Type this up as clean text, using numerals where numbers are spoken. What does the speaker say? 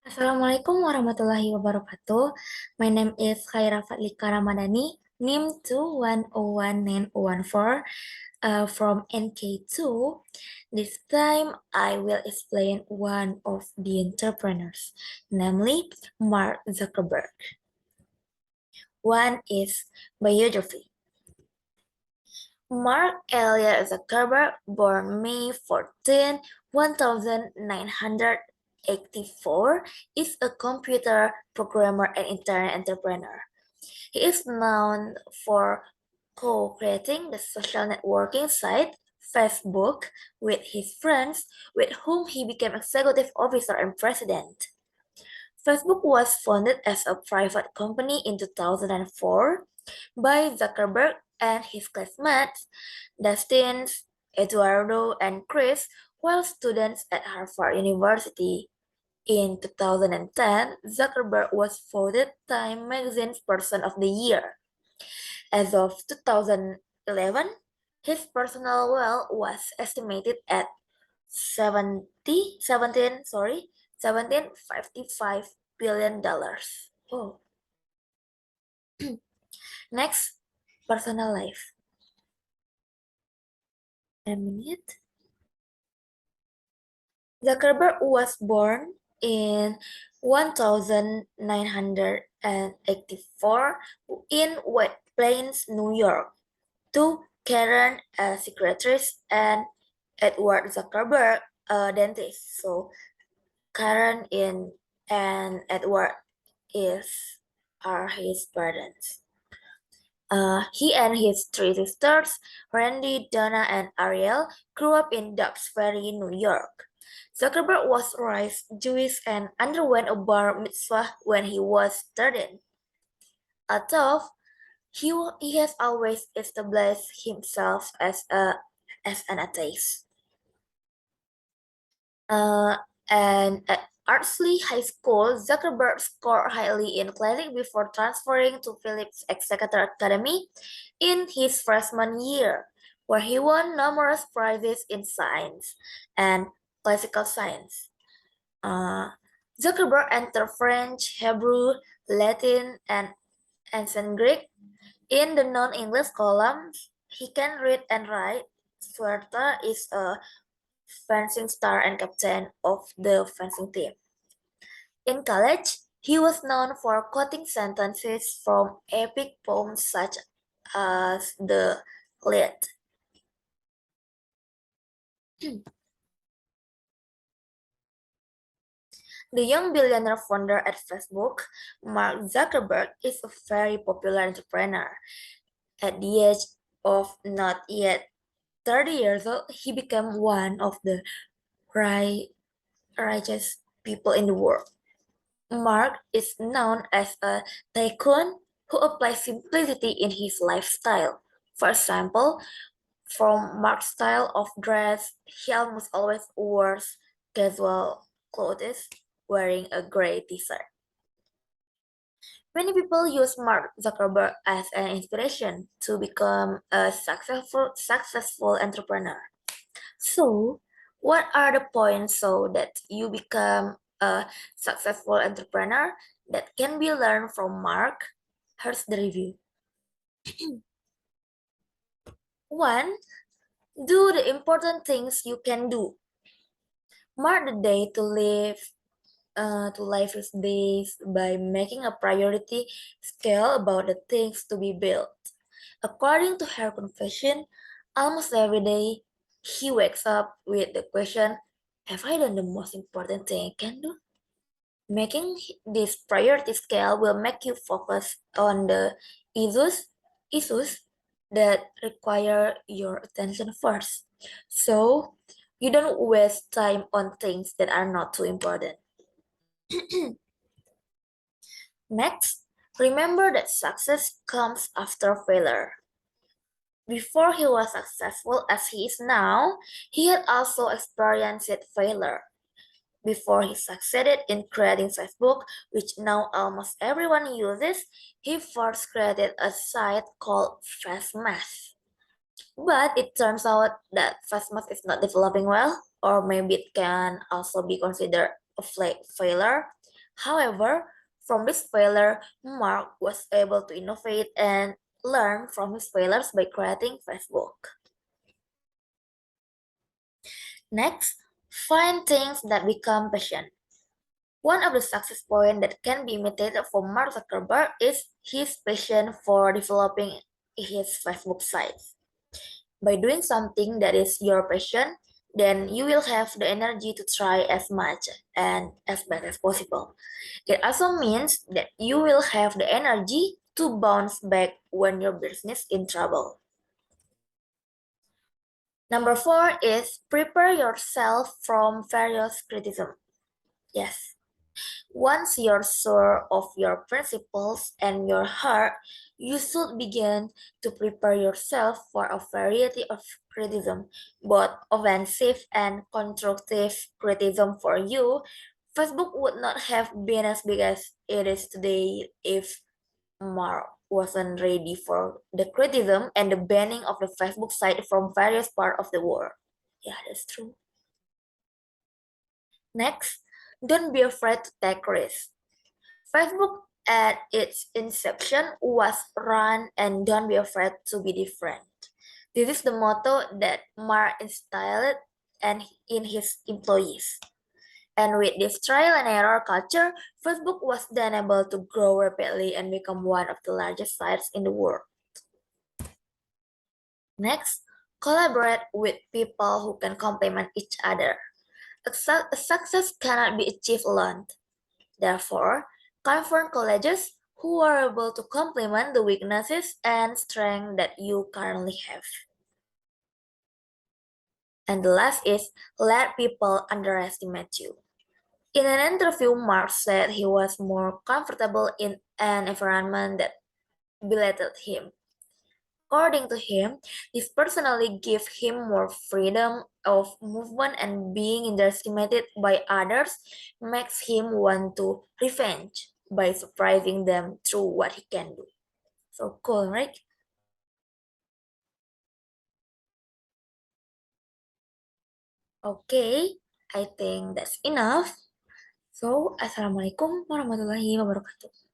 Assalamualaikum warahmatullahi wabarakatuh. My name is Khaira Fadhlika Ramadhani, NIM 2101914 from NK2. This time I will explain one of the entrepreneurs, namely Mark Zuckerberg. One is biography. Mark Elliott Zuckerberg, born May 14, 1984, is a computer programmer and internet entrepreneur. He is known for co-creating the social networking site Facebook with his friends, with whom he became executive officer and president. Facebook was founded as a private company in 2004 by Zuckerberg and his classmates, Dustin, Eduardo, and Chris, while students at Harvard University. In 2010, Zuckerberg was voted Time Magazine's Person of the Year. As of 2011, his personal wealth was estimated at 17.55 billion dollars. Oh, next, personal life. A minute. Zuckerberg was born in 1984 in White Plains, New York, to Karen, a secretaress, and Edward Zuckerberg, a dentist. So Karen and Edward are his parents. He and his three sisters, Randy, Donna, and Ariel, grew up in Dobbs Ferry, New York. Zuckerberg was raised Jewish and underwent a bar mitzvah when he was 13. Although he has always established himself as an atheist. And at Ardsley High School, Zuckerberg scored highly in classics before transferring to Phillips Exeter Academy in his freshman year, where he won numerous prizes in science and classical science. Zuckerberg entered French, Hebrew, Latin, and ancient Greek. In the non-English columns, he can read and write. Swerta is a fencing star and captain of the fencing team. In college, he was known for quoting sentences from epic poems such as the Iliad. The young billionaire founder at Facebook, Mark Zuckerberg, is a very popular entrepreneur. At the age of not yet 30 years old, he became one of the richest people in the world. Mark is known as a tycoon who applies simplicity in his lifestyle. For example, from Mark's style of dress, he almost always wears casual clothes, wearing a gray t-shirt. Many people use Mark Zuckerberg as an inspiration to become a successful entrepreneur. So, what are the points so that you become a successful entrepreneur that can be learned from Mark? Here's the review. 1. Do the important things you can do. Mark the day to live his days by making a priority scale about the things to be built. According to her confession, almost every day he wakes up with the question, have I done the most important thing I can do? Making this priority scale will make you focus on the issues that require your attention first. So you don't waste time on things that are not too important. Next, remember that success comes after failure. Before he was successful as he is now, he had also experienced failure. Before he succeeded in creating Facebook, which now almost everyone uses, he first created a site called FastMath. But it turns out that FastMath is not developing well, or maybe it can also be considered a failure. However, from this failure, Mark was able to innovate and learn from his failures by creating Facebook. Next, find things that become passion. One of the success points that can be imitated from Mark Zuckerberg is his passion for developing his Facebook site. By doing something that is your passion, then you will have the energy to try as much and as best as possible. It also means that you will have the energy to bounce back when your business in trouble. Number four is prepare yourself from various criticism. Yes. Once you're sure of your principles and your heart, you should begin to prepare yourself for a variety of criticism, both offensive and constructive criticism for you. Facebook would not have been as big as it is today if Mark wasn't ready for the criticism and the banning of the Facebook site from various parts of the world. Yeah, that's true. Next, don't be afraid to take risks. Facebook at its inception was run and don't be afraid to be different. This is the motto that Mark instilled and in his employees. And with this trial and error culture, Facebook was then able to grow rapidly and become one of the largest sites in the world. Next, collaborate with people who can complement each other. A success cannot be achieved alone. Therefore, confirm colleges who are able to complement the weaknesses and strengths that you currently have. And the last is let people underestimate you. In an interview, Mark said he was more comfortable in an environment that belittles him. According to him, this personally gave him more freedom of movement and being underestimated by others makes him want to revenge by surprising them through what he can do. So cool, right? Okay, I think that's enough. So, Assalamualaikum warahmatullahi wabarakatuh.